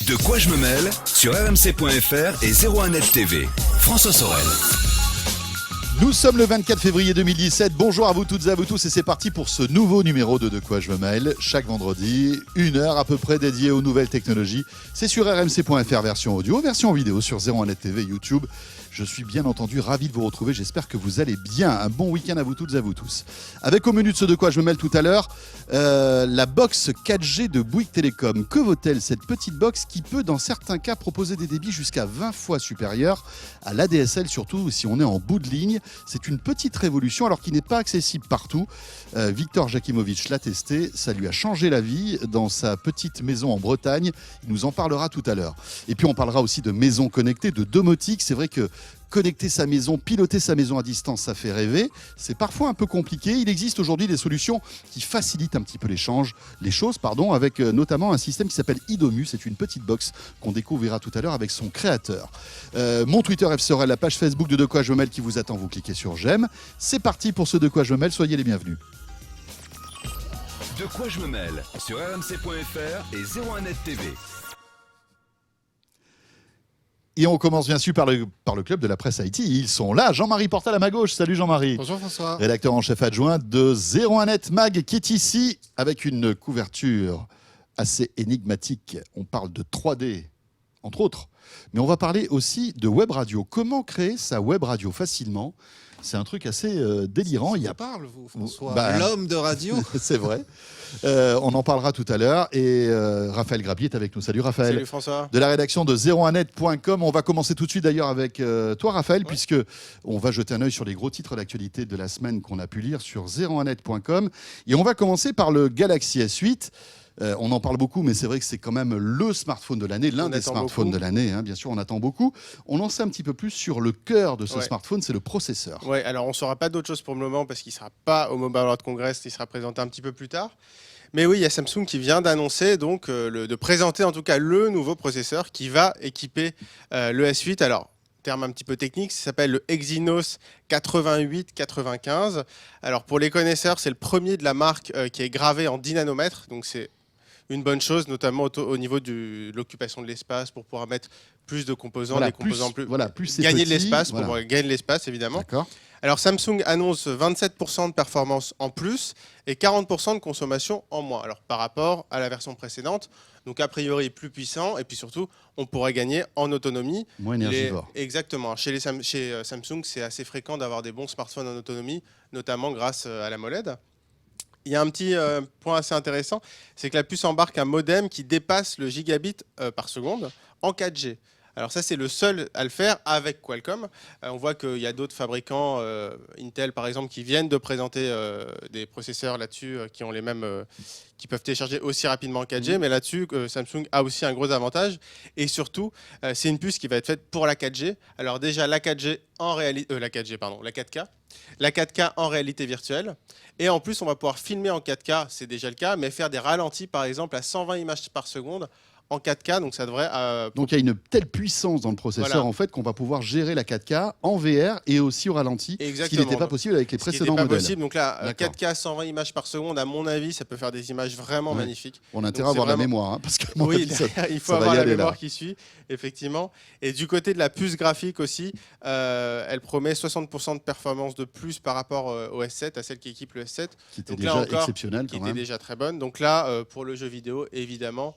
De quoi je me mêle sur rmc.fr et 01net TV. François Sorel. Nous sommes le 24 février 2017. Bonjour à vous toutes et à vous tous et c'est parti pour ce nouveau numéro de quoi je me mêle. Chaque vendredi, 1 heure à peu près dédiée aux nouvelles technologies. C'est sur rmc.fr version audio, version vidéo sur 01net TV, YouTube. Je suis bien entendu ravi de vous retrouver. J'espère que vous allez bien. Un bon week-end à vous toutes et à vous tous. Avec au menu de ce de quoi je me mêle tout à l'heure, la box 4G de Bouygues Télécom. Que vaut-elle cette petite box qui peut dans certains cas proposer des débits jusqu'à 20 fois supérieurs à l'ADSL, surtout si on est en bout de ligne. C'est une petite révolution alors qu'il n'est pas accessible partout. Victor Jakimovic l'a testé, ça lui a changé la vie dans sa petite maison en Bretagne. Il nous en parlera tout à l'heure. Et puis on parlera aussi de maisons connectées, de domotique. C'est vrai que connecter sa maison, piloter sa maison à distance, ça fait rêver. C'est parfois un peu compliqué. Il existe aujourd'hui des solutions qui facilitent un petit peu les choses, avec notamment un système qui s'appelle Idomu. C'est une petite box qu'on découvrira tout à l'heure avec son créateur. Mon Twitter F Sorel, la page Facebook de quoi je me mêle qui vous attend. Vous cliquez sur j'aime. C'est parti pour ce de quoi je me mêle. Soyez les bienvenus. De quoi je me mêle sur rmc.fr et 01net TV. Et on commence bien sûr par le club de la presse IT. Ils sont là. Jean-Marie Portal à ma gauche. Salut Jean-Marie. Bonjour François. Rédacteur en chef adjoint de 01net Mag qui est ici avec une couverture assez énigmatique. On parle de 3D, entre autres. Mais on va parler aussi de web radio. Comment créer sa web radio facilement ? C'est un truc assez délirant. Il parle, vous, François. L'homme de radio. C'est vrai. On en parlera tout à l'heure. Et Raphaël Grabier est avec nous. Salut Raphaël. Salut François. De la rédaction de 01net.com. On va commencer tout de suite d'ailleurs avec toi Raphaël, puisque on va jeter un œil sur les gros titres d'actualité de la semaine qu'on a pu lire sur 01net.com. Et on va commencer par le Galaxy S8. On en parle beaucoup, mais c'est vrai que c'est quand même le smartphone de l'année, l'un des smartphones de l'année. Bien sûr, on attend beaucoup. On en sait un petit peu plus sur le cœur de ce smartphone, c'est le processeur. Ouais, alors on ne saura pas d'autre chose pour le moment parce qu'il ne sera pas au Mobile World Congress, il sera présenté un petit peu plus tard. Mais oui, il y a Samsung qui vient d'annoncer, donc de présenter en tout cas le nouveau processeur qui va équiper le S8. Alors, terme un petit peu technique, ça s'appelle le Exynos 8895. Alors pour les connaisseurs, c'est le premier de la marque qui est gravé en 10 nanomètres, donc c'est une bonne chose, notamment au niveau de l'occupation de l'espace pour pouvoir mettre plus de composants, des composants plus gagner de l'espace, pour gagner de l'espace évidemment. D'accord. Alors Samsung annonce 27% de performance en plus et 40% de consommation en moins. Alors par rapport à la version précédente, donc a priori plus puissant et puis surtout on pourrait gagner en autonomie. Moins énergivore. Exactement. Chez Samsung, c'est assez fréquent d'avoir des bons smartphones en autonomie, notamment grâce à l'AMOLED. Il y a un petit point assez intéressant, c'est que la puce embarque un modem qui dépasse le gigabit par seconde en 4G. Alors ça, c'est le seul à le faire avec Qualcomm. On voit qu'il y a d'autres fabricants, Intel par exemple, qui viennent de présenter des processeurs là-dessus qui ont les mêmes, qui peuvent télécharger aussi rapidement en 4G. Mais là-dessus, Samsung a aussi un gros avantage. Et surtout, c'est une puce qui va être faite pour la 4G. Alors déjà, la 4G en réalité, la 4K. La 4K en réalité virtuelle. Et en plus, on va pouvoir filmer en 4K, c'est déjà le cas, mais faire des ralentis, par exemple, à 120 images par seconde en 4K. Donc, ça devrait... Donc, il y a une telle puissance dans le processeur, en fait, qu'on va pouvoir gérer la 4K en VR et aussi au ralenti. Exactement. Ce qui n'était pas possible avec les précédents modèles. Pas possible. Donc là, 4K 120 images par seconde, à mon avis, ça peut faire des images vraiment magnifiques. On a intérêt à avoir la mémoire, parce que il faut avoir la mémoire qui suit, effectivement. Et du côté de la puce graphique aussi, elle promet 60% de performance de plus par rapport au S7, à celle qui équipe le S7. Qui était déjà exceptionnelle, qui était déjà très bonne. Donc là, pour le jeu vidéo, évidemment,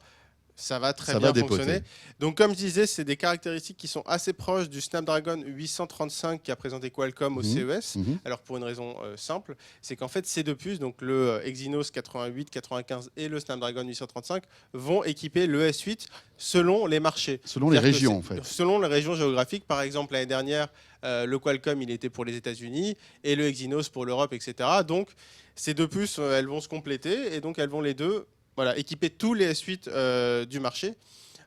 ça va très bien fonctionner. Donc comme je disais, c'est des caractéristiques qui sont assez proches du Snapdragon 835 qu'a présenté Qualcomm au CES. Alors pour une raison simple, c'est qu'en fait ces deux puces, donc le Exynos 8895 et le Snapdragon 835, vont équiper le S8 selon les marchés. Selon les régions en fait. Selon les régions géographiques. Par exemple l'année dernière, le Qualcomm il était pour les États-Unis et le Exynos pour l'Europe, etc. Donc ces deux puces, elles vont se compléter et donc elles vont les deux équiper tous les S8 du marché.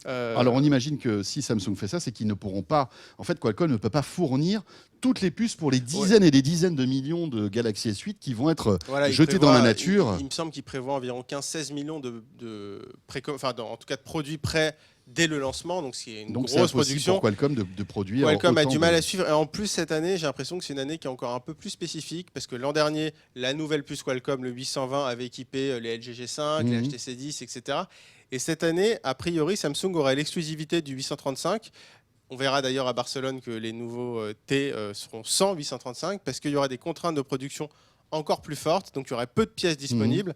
Alors on imagine que si Samsung fait ça, c'est qu'ils ne pourront pas... En fait, Qualcomm ne peut pas fournir toutes les puces pour les dizaines et des dizaines de millions de Galaxy S8 qui vont être jetés dans la nature. Il me semble qu'il prévoit environ 15-16 millions en tout cas de produits prêts dès le lancement, donc c'est une grosse production pour Qualcomm de produire. Qualcomm a du mal à suivre, et en plus cette année j'ai l'impression que c'est une année qui est encore un peu plus spécifique, parce que l'an dernier la nouvelle puce Qualcomm, le 820, avait équipé les LG G5, les HTC 10, etc. Et cette année, a priori, Samsung aurait l'exclusivité du 835. On verra d'ailleurs à Barcelone que les nouveaux T seront sans 835 parce qu'il y aura des contraintes de production encore plus fortes. Donc, il y aurait peu de pièces disponibles.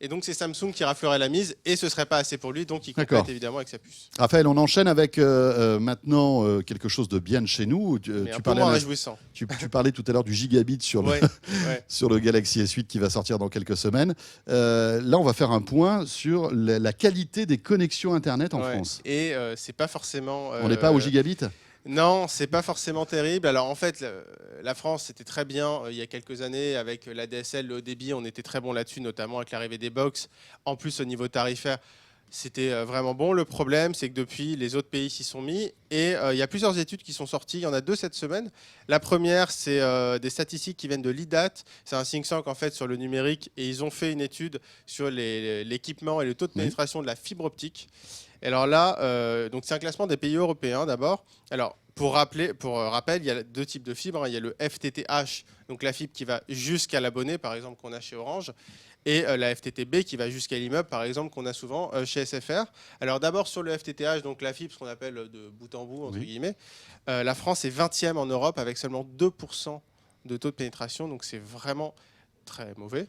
Et donc, c'est Samsung qui raflerait la mise et ce ne serait pas assez pour lui. Donc, il complète évidemment avec sa puce. Raphaël, on enchaîne avec maintenant quelque chose de bien de chez nous. Mais un peu moins réjouissant. Tu parlais tout à l'heure du gigabit sur le, sur le Galaxy S8 qui va sortir dans quelques semaines. Là, on va faire un point sur la qualité des connexions Internet en France. Et c'est pas forcément... on n'est pas au gigabit ? Non, c'est pas forcément terrible. Alors en fait, la France, c'était très bien il y a quelques années avec la DSL, le haut débit, on était très bon là-dessus, notamment avec l'arrivée des box. En plus, au niveau tarifaire, c'était vraiment bon. Le problème, c'est que depuis, les autres pays s'y sont mis et il y a plusieurs études qui sont sorties. Il y en a 2 cette semaine. La première, c'est des statistiques qui viennent de l'IDAT. C'est un think tank en fait sur le numérique et ils ont fait une étude sur l'équipement et le taux de pénétration de la fibre optique. Et alors là, donc c'est un classement des pays européens d'abord. Alors pour rappel, il y a 2 types de fibres. Il y a le FTTH, donc la fibre qui va jusqu'à l'abonné, par exemple qu'on a chez Orange, et la FTTB qui va jusqu'à l'immeuble, par exemple qu'on a souvent chez SFR. Alors d'abord sur le FTTH, donc la fibre, ce qu'on appelle de bout en bout entre guillemets, la France est 20e en Europe avec seulement 2% de taux de pénétration, donc c'est vraiment très mauvais.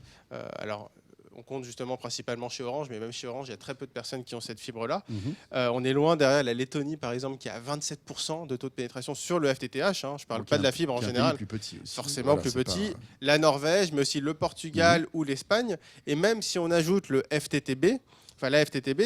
Alors on compte justement principalement chez Orange, mais même chez Orange, il y a très peu de personnes qui ont cette fibre-là. On est loin derrière la Lettonie, par exemple, qui a 27% de taux de pénétration sur le FTTH. Je ne parle pas de la fibre en général. Plus petit aussi. Forcément plus petit. La Norvège, mais aussi le Portugal ou l'Espagne. Et même si on ajoute le FTTB, la FTTB,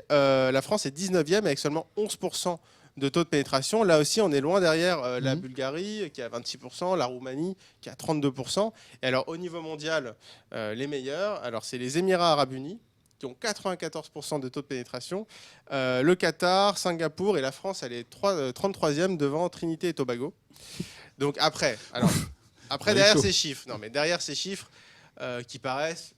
la France est 19e avec seulement 11% de taux de pénétration. Là aussi, on est loin derrière la Bulgarie qui a 26%, la Roumanie qui a 32%. Et alors, au niveau mondial, les meilleurs, alors c'est les Émirats Arabes Unis qui ont 94% de taux de pénétration, le Qatar, Singapour et la France, elle est 33e devant Trinité et Tobago. Donc après derrière ces chiffres, qui paraissent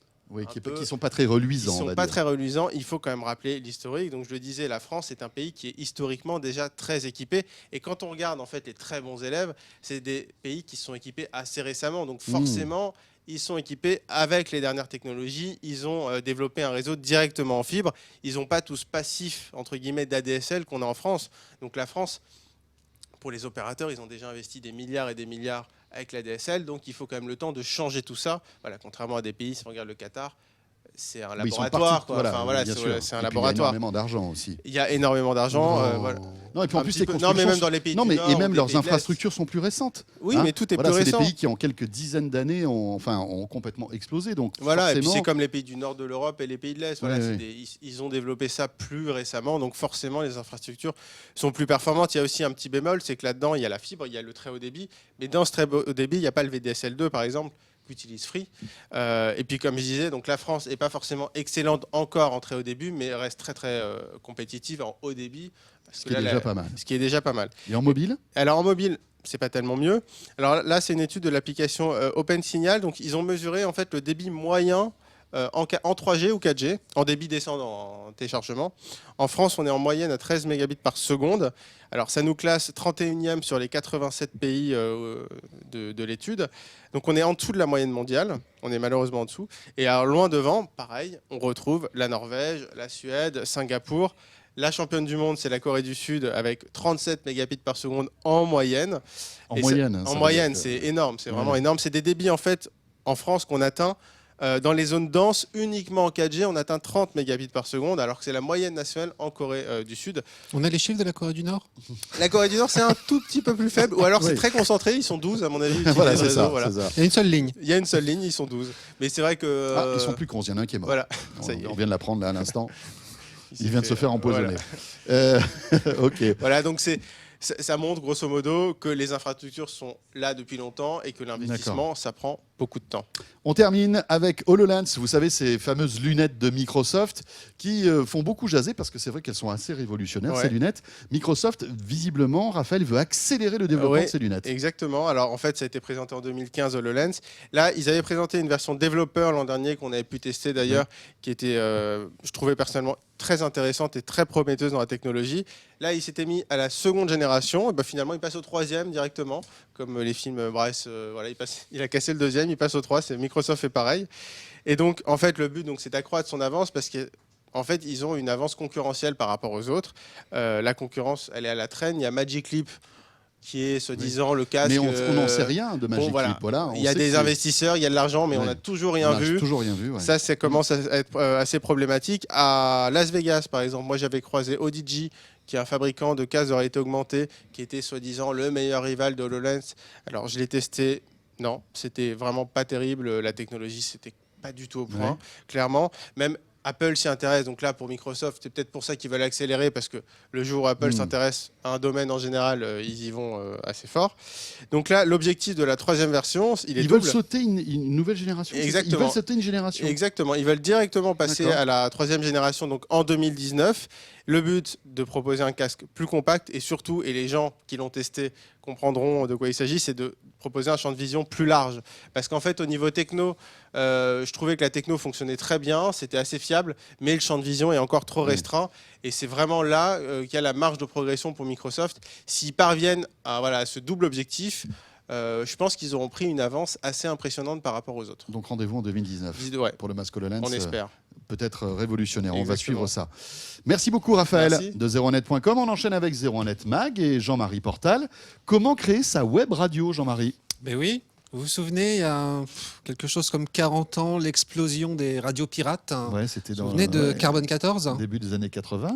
qui ne sont pas très reluisants. Il faut quand même rappeler l'historique. Donc je le disais, la France est un pays qui est historiquement déjà très équipé. Et quand on regarde en fait les très bons élèves, c'est des pays qui sont équipés assez récemment. Donc forcément, ils sont équipés avec les dernières technologies. Ils ont développé un réseau directement en fibre. Ils n'ont pas tous passif entre guillemets d'ADSL qu'on a en France. Donc la France, pour les opérateurs, ils ont déjà investi des milliards et des milliards avec la DSL, donc il faut quand même le temps de changer tout ça. Voilà, contrairement à des pays, si on regarde le Qatar, c'est un laboratoire. C'est un laboratoire. Il y a énormément d'argent aussi. Il y a énormément d'argent. Non, et puis en plus, mais même dans les pays du Nord, et même leurs infrastructures sont plus récentes. Oui, mais tout est plus récent. C'est des pays qui, en quelques dizaines d'années, ont complètement explosé. Donc, et puis c'est comme les pays du Nord de l'Europe et les pays de l'Est. Ils ont développé ça plus récemment, donc forcément, les infrastructures sont plus performantes. Il y a aussi un petit bémol, c'est que là-dedans, il y a la fibre, il y a le très haut débit, mais dans ce très haut débit, il n'y a pas le VDSL2, par exemple, qu'utilise Free. Et puis comme je disais, donc la France n'est pas forcément excellente encore en très haut débit, mais reste très très compétitive en haut débit. Ce qui est déjà pas mal. Et en mobile ? Alors en mobile, c'est pas tellement mieux. Alors là, c'est une étude de l'application OpenSignal. Donc ils ont mesuré en fait le débit moyen en 3G ou 4G, en débit descendant, en téléchargement. En France, on est en moyenne à 13 mégabits par seconde. Alors ça nous classe 31e sur les 87 pays de l'étude. Donc on est en dessous de la moyenne mondiale, on est malheureusement en dessous. Et alors loin devant, pareil, on retrouve la Norvège, la Suède, Singapour. La championne du monde, c'est la Corée du Sud avec 37 mégabits par seconde en moyenne. En moyenne, c'est énorme, c'est vraiment énorme. C'est des débits en fait en France qu'on atteint dans les zones denses uniquement en 4G, on atteint 30 mégabits par seconde, alors que c'est la moyenne nationale en Corée du Sud. On a les chiffres de la Corée du Nord ? La Corée du Nord, c'est un tout petit peu plus faible, ou alors c'est très concentré, ils sont 12 à mon avis. C'est ça. Il y a une seule ligne. Il y a une seule ligne, ils sont 12. Mais c'est vrai que... ils sont plus cons, il y en a un qui est mort. Voilà. On vient de l'apprendre là à l'instant. Il vient de se faire empoisonner. Ok. Voilà, donc ça montre grosso modo que les infrastructures sont là depuis longtemps et que l'investissement, ça prend beaucoup de temps. On termine avec HoloLens, vous savez, ces fameuses lunettes de Microsoft qui font beaucoup jaser parce que c'est vrai qu'elles sont assez révolutionnaires, ces lunettes. Microsoft, visiblement, Raphaël, veut accélérer le développement de ces lunettes. Exactement. Alors, en fait, ça a été présenté en 2015, HoloLens. Là, ils avaient présenté une version développeur l'an dernier qu'on avait pu tester d'ailleurs, qui était, je trouvais personnellement, très intéressante et très prometteuse dans la technologie. Là, il s'était mis à la seconde génération. Et ben, finalement, il passe au troisième directement, comme les films Bryce. Il a cassé le deuxième, il passe au 3. Microsoft fait pareil. Et donc, en fait, le but, c'est d'accroître son avance parce que en fait, ils ont une avance concurrentielle par rapport aux autres. La concurrence, elle est à la traîne. Il y a Magic Leap qui est, soi-disant, le casque. Mais on n'en sait rien de Magic voilà. Leap. Voilà, Il y a des investisseurs, il y a de l'argent, mais on n'a toujours rien vu. Toujours rien vu. Ouais. Ça commence à être assez problématique. À Las Vegas, par exemple, moi j'avais croisé ODG, qui est un fabricant de casques de réalité augmentée, qui était soi-disant le meilleur rival de HoloLens. Alors je l'ai testé, non, c'était vraiment pas terrible. La technologie, c'était pas du tout au point, clairement. Même Apple s'y intéresse, donc là pour Microsoft, c'est peut-être pour ça qu'ils veulent accélérer, parce que le jour où Apple s'intéresse à un domaine en général, ils y vont assez fort. Donc là, l'objectif de la 3e version, il est Ils double. veulent sauter une nouvelle génération. Exactement. Ils veulent sauter une génération. Exactement. Ils veulent directement passer à la 3e génération, donc en 2019. Le but de proposer un casque plus compact et surtout, et les gens qui l'ont testé comprendront de quoi il s'agit, c'est de proposer un champ de vision plus large. Parce qu'en fait, au niveau techno, je trouvais que la techno fonctionnait très bien, c'était assez fiable, mais le champ de vision est encore trop restreint. Et c'est vraiment là qu'il y a la marge de progression pour Microsoft. S'ils parviennent à ce double objectif, je pense qu'ils auront pris une avance assez impressionnante par rapport aux autres. Donc rendez-vous en 2019 pour le masque HoloLens. On espère. Peut-être révolutionnaire. Exactement. On va suivre ça. Merci beaucoup Raphaël. Merci. De 01net.com. On enchaîne avec 01net Mag et Jean-Marie Portal. Comment créer sa web radio, Jean-Marie? Ben oui. Vous vous souvenez, il y a quelque chose comme 40 ans, l'explosion des radios pirates. Ouais, c'était Vous vous souvenez de Carbone 14 début des années 80.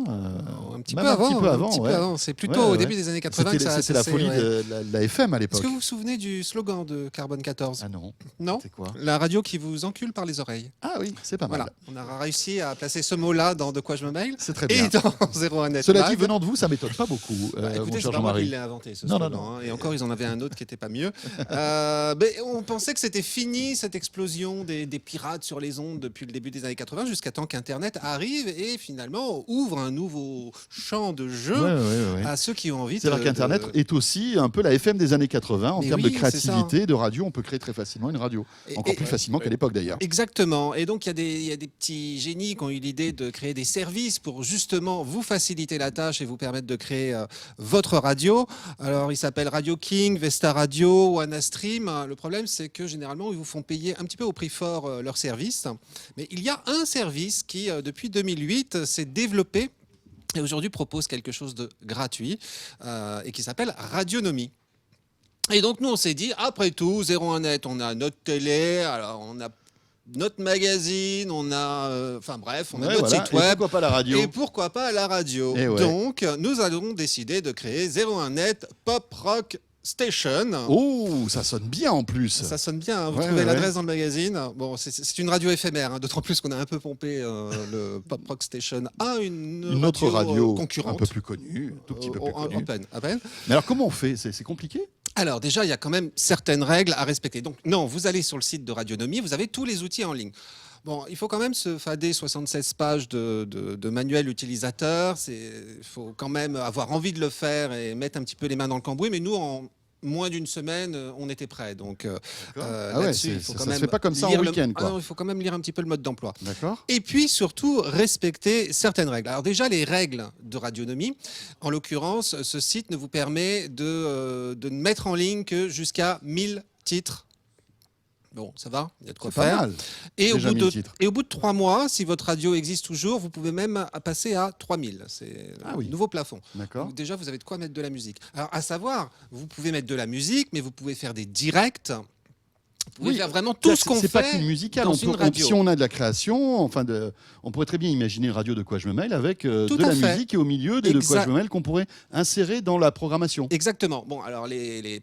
Un petit même peu avant. un petit peu avant, un petit peu ouais. avant. C'est plutôt au début des années 80 que ça a C'était la cessé, folie ouais. de la FM à l'époque. Est-ce que vous vous souvenez du slogan de Carbone 14 Ah non. Non. C'était quoi? La radio qui vous encule par les oreilles. Ah oui, c'est pas mal. Voilà. On a réussi à placer ce mot-là dans De quoi je me mail. C'est très bien. Et dans 01net. Cela Mag. dit, venant de vous, ça m'étonne pas beaucoup, Bah, mon écoutez, cher c'est pas moi qui Jean-Marie. l'ai inventé, ce Non, slogan. non. Et encore, ils en avaient un autre qui n'était pas mieux. Mais on pensait que c'était fini, cette explosion des pirates sur les ondes depuis le début des années 80, jusqu'à temps qu'Internet arrive et finalement ouvre un nouveau champ de jeu Ouais. à ceux qui ont envie. C'est-à-dire qu'Internet est aussi un peu la FM des années 80 en Mais termes oui, de c'est ça. créativité, de radio. On peut créer très facilement une radio. Encore plus facilement qu'à l'époque d'ailleurs. Exactement. Et donc, il y a des petits génies qui ont eu l'idée de créer des services pour justement vous faciliter la tâche et vous permettre de créer votre radio. Alors, ils s'appellent Radio King, Vesta Radio, OneStream. Le problème, c'est que généralement, ils vous font payer un petit peu au prix fort leurs services. Mais il y a un service qui, depuis 2008, s'est développé et aujourd'hui propose quelque chose de gratuit et qui s'appelle Radionomie. Et donc nous on s'est dit, après tout, 01net, on a notre télé, alors on a notre magazine, on a, enfin bref, on a notre site Et web. pourquoi pas la radio? Et pourquoi pas la radio? Et ouais. Donc nous allons décider de créer 01net Pop Rock Station. Oh, ça sonne bien en plus. Ça sonne bien, hein. Vous Ouais, trouvez ouais, l'adresse dans le magazine. Bon, c'est une radio éphémère, hein, d'autant plus qu'on a un peu pompé le Pop Rock Station à Une autre radio concurrente. un peu plus connue, tout petit peu plus connue. À peine. Mais alors comment on fait? C'est compliqué? Alors déjà, il y a quand même certaines règles à respecter. Donc non, vous allez sur le site de Radionomie, vous avez tous les outils en ligne. Bon, il faut quand même se fader 76 pages de manuel utilisateur. Il faut quand même avoir envie de le faire et mettre un petit peu les mains dans le cambouis. Mais nous, en moins d'une semaine, on était prêts. Donc là-dessus, il faut quand même se fait pas comme ça en lire week-end, Ah non, il faut quand même lire un petit peu le mode d'emploi. D'accord. Et puis surtout, respecter certaines règles. Alors déjà, les règles de Radionomie, en l'occurrence, ce site ne vous permet de ne mettre en ligne que jusqu'à 1000 titres. Bon, ça va, il y a de quoi C'est pas faire. mal. Et au, Déjà bout 1000 de, titres. et au bout de 3 mois, si votre radio existe toujours, vous pouvez même passer à 3000. C'est le nouveau plafond. D'accord. Donc déjà, vous avez de quoi mettre de la musique. Alors, à savoir, vous pouvez mettre de la musique, mais vous pouvez faire des directs. Vous pouvez faire vraiment tout ce qu'on fait. C'est pas qu'une musicale. dans une radio. Si on a de la création, on pourrait très bien imaginer une radio de quoi je me mêle avec de la musique et au milieu de quoi je me mêle qu'on pourrait insérer dans la programmation. Exactement. Bon, alors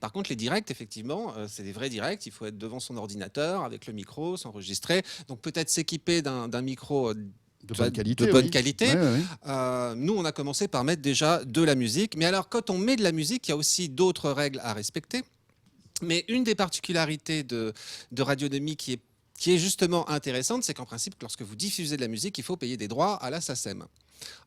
par contre, les directs, effectivement, c'est des vrais directs. Il faut être devant son ordinateur avec le micro, s'enregistrer. Donc peut-être s'équiper d'un micro de bonne qualité. Ouais. Nous, on a commencé par mettre déjà de la musique. Mais alors, quand on met de la musique, il y a aussi d'autres règles à respecter. Mais une des particularités de Radionomie qui est justement intéressante, c'est qu'en principe, lorsque vous diffusez de la musique, il faut payer des droits à la SACEM.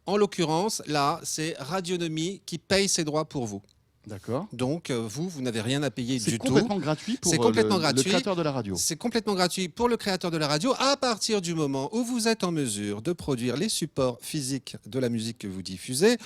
En l'occurrence, là, c'est Radionomie qui paye ses droits pour vous. D'accord. Donc, vous n'avez rien à payer du tout. C'est complètement gratuit pour le créateur de la radio. C'est complètement gratuit pour le créateur de la radio à partir du moment où vous êtes en mesure de produire les supports physiques de la musique que vous diffusez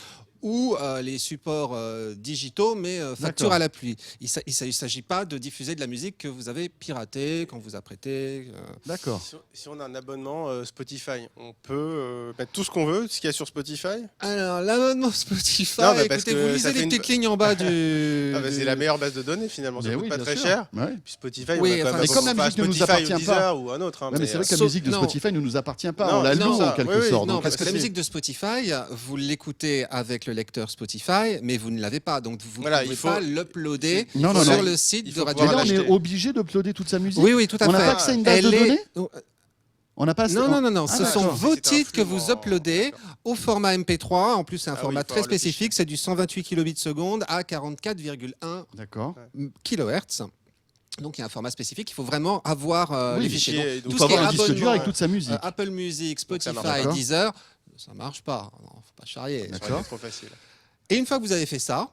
ou les supports digitaux, mais facture D'accord. à la pluie. Il ne s'agit pas de diffuser de la musique que vous avez piratée, quand vous apprêtez. D'accord. Si on a un abonnement Spotify, on peut mettre tout ce qu'on veut, ce qu'il y a sur Spotify. Alors, l'abonnement Spotify, Non, mais parce écoutez, que vous ça lisez fait les une- petites lignes en bas du... Ah bah, c'est la meilleure base de données finalement, ça Mais coûte oui, pas bien très sûr. cher. Ouais. Puis Spotify, Oui, on a quand enfin, même mais comme la pas musique ne nous Spotify appartient ou pas. Deezer ou un autre. Hein, Ouais, mais c'est vrai que la sauf- musique de non. Spotify ne nous appartient pas. Non, On la non, loue ça, en quelque oui, oui, sorte. Non, Donc, parce que la c'est- musique de Spotify, vous l'écoutez avec le lecteur Spotify, mais vous ne l'avez pas. Donc, vous ne Voilà, pouvez il faut- pas l'uploader Non, non, sur non. le site Il de faut Radio Mais pouvoir là, on Radio. est obligé d'uploader toute sa musique. Oui, oui, tout à On fait. n'a pas accès à une base Elle de est- données. On n'a pas. Non, non, non, non. Ah, Ce sont d'accord. vos C'est un titres que flux vous en- uploadez d'accord. au format MP3. En plus, c'est un Ah oui, format il faut très avoir le spécifique. C'est du 128 kilobits seconde à 44,1 D'accord. kHz. Donc, il y a un format spécifique. Il faut vraiment avoir Oui, les fichiers. fichiers, Donc, donc Il tout faut ce qui est avoir un disque dur abonnement, avec toute sa musique. Apple Music, Donc, ça marche Spotify, pas. Deezer, ça marche pas. Non, faut pas charrier. D'accord. C'est trop facile. Et une fois que vous avez fait ça,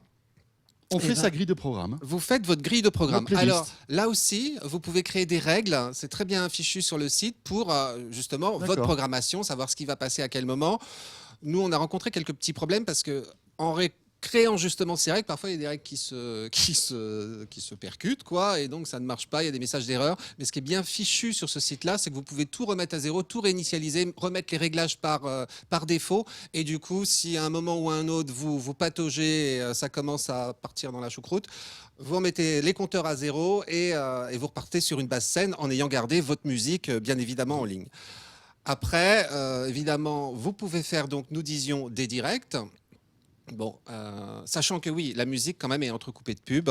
On Eh fait ben, sa grille de programme. vous faites votre grille de programme. Votre playlist. Alors là aussi, vous pouvez créer des règles. C'est très bien fichu sur le site pour justement votre D'accord. programmation, savoir ce qui va passer à quel moment. Nous, on a rencontré quelques petits problèmes parce que en créant justement ces règles, parfois il y a des règles qui se percutent, quoi, et donc ça ne marche pas, il y a des messages d'erreur. Mais ce qui est bien fichu sur ce site-là, c'est que vous pouvez tout remettre à zéro, tout réinitialiser, remettre les réglages par défaut. Et du coup, si à un moment ou à un autre, vous pataugez, et, ça commence à partir dans la choucroute, vous remettez les compteurs à zéro et vous repartez sur une base saine en ayant gardé votre musique, bien évidemment, en ligne. Après, évidemment, vous pouvez faire, donc, nous disions, des directs. Bon, sachant que oui, la musique quand même est entrecoupée de pubs.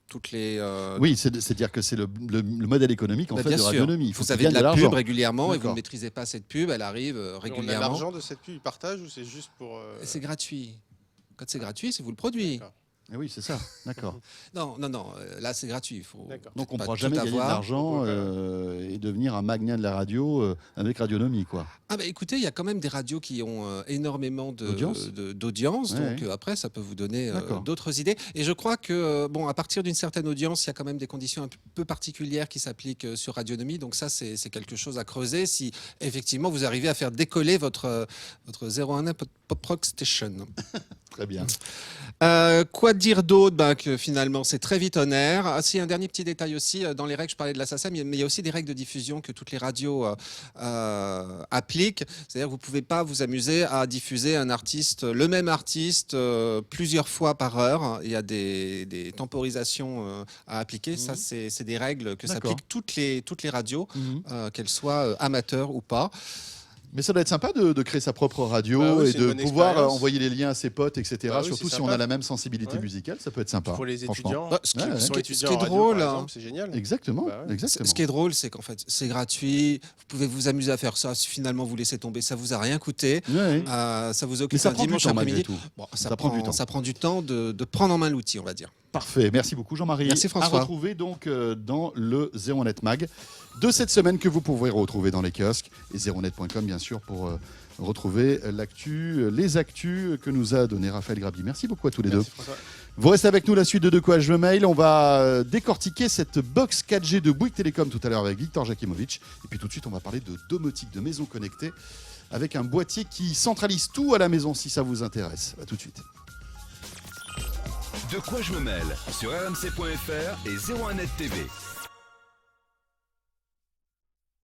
Toutes les. Oui, c'est-à-dire que c'est le modèle économique en bah, fait bien de sûr. Radionomie. Il faut Vous qu'il avez gagne de la l'argent. pub régulièrement et vous D'accord. ne maîtrisez pas cette pub, elle arrive On a régulièrement. l'argent de cette pub, ils partagent ou c'est juste pour. C'est gratuit. Quand c'est gratuit, c'est vous le produit. D'accord. Eh oui, c'est ça. D'accord. Non, non, non. Là, c'est gratuit. Il faut D'accord. Donc on ne pas pourra tout jamais gagner avoir. d'argent et devenir un magnat de la radio avec Radionomie, quoi. Ah bah écoutez, il y a quand même des radios qui ont énormément d'audience, Ouais, donc ouais. Après ça peut vous donner D'accord. d'autres idées. Et je crois que bon, à partir d'une certaine audience, il y a quand même des conditions un peu particulières qui s'appliquent sur Radionomie. Donc ça, c'est quelque chose à creuser si effectivement vous arrivez à faire décoller votre 01 Pop Rock Station. Très bien. Quoi dire d'autre? Que finalement c'est très vite on air. Ah si, un dernier petit détail aussi, dans les règles, je parlais de la SACEM, mais il y a aussi des règles de diffusion que toutes les radios appliquent. C'est-à-dire que vous ne pouvez pas vous amuser à diffuser le même artiste plusieurs fois par heure. Il y a des temporisations à appliquer. Ça, c'est des règles que D'accord. s'appliquent toutes les radios, Mhm. qu'elles soient amateurs ou pas. Mais ça doit être sympa de créer sa propre radio Bah oui, et c'est une de bonne pouvoir expérience. envoyer les liens à ses potes, etc. Bah oui, Surtout c'est si on sympa. a la même sensibilité Ouais. musicale, ça peut être sympa. Pour les franchement. étudiants. Bah, ce qui- Ouais, ouais. ce Qui sont qui- étudiants ce qui est en radio, drôle, par hein, exemple, c'est génial. Exactement, Bah ouais. exactement. Ce qui est drôle, c'est qu'en fait, c'est gratuit. Vous pouvez vous amuser à faire ça. Si finalement vous laissez tomber, ça vous a rien coûté. Ouais. Ça vous Mais occupe ça un prend du dimanche temps malgré après-midi. tout. Bon, Ça prend du temps. Ça prend du temps de prendre en main l'outil, on va dire. Parfait, merci beaucoup Jean-Marie. Merci, François. À retrouver donc dans le 01net Mag de cette semaine que vous pourrez retrouver dans les kiosques et 01net.com bien sûr pour retrouver les actus que nous a donné Raphaël Grabi. Merci beaucoup à tous les Merci, deux. François. Vous restez avec nous, la suite de quoi je veux mail. On va décortiquer cette box 4G de Bouygues Télécom tout à l'heure avec Victor Jakimovic. Et puis tout de suite, on va parler de domotique, de maison connectée, avec un boîtier qui centralise tout à la maison si ça vous intéresse. À tout de suite. De quoi je me mêle sur rmc.fr et 01net TV.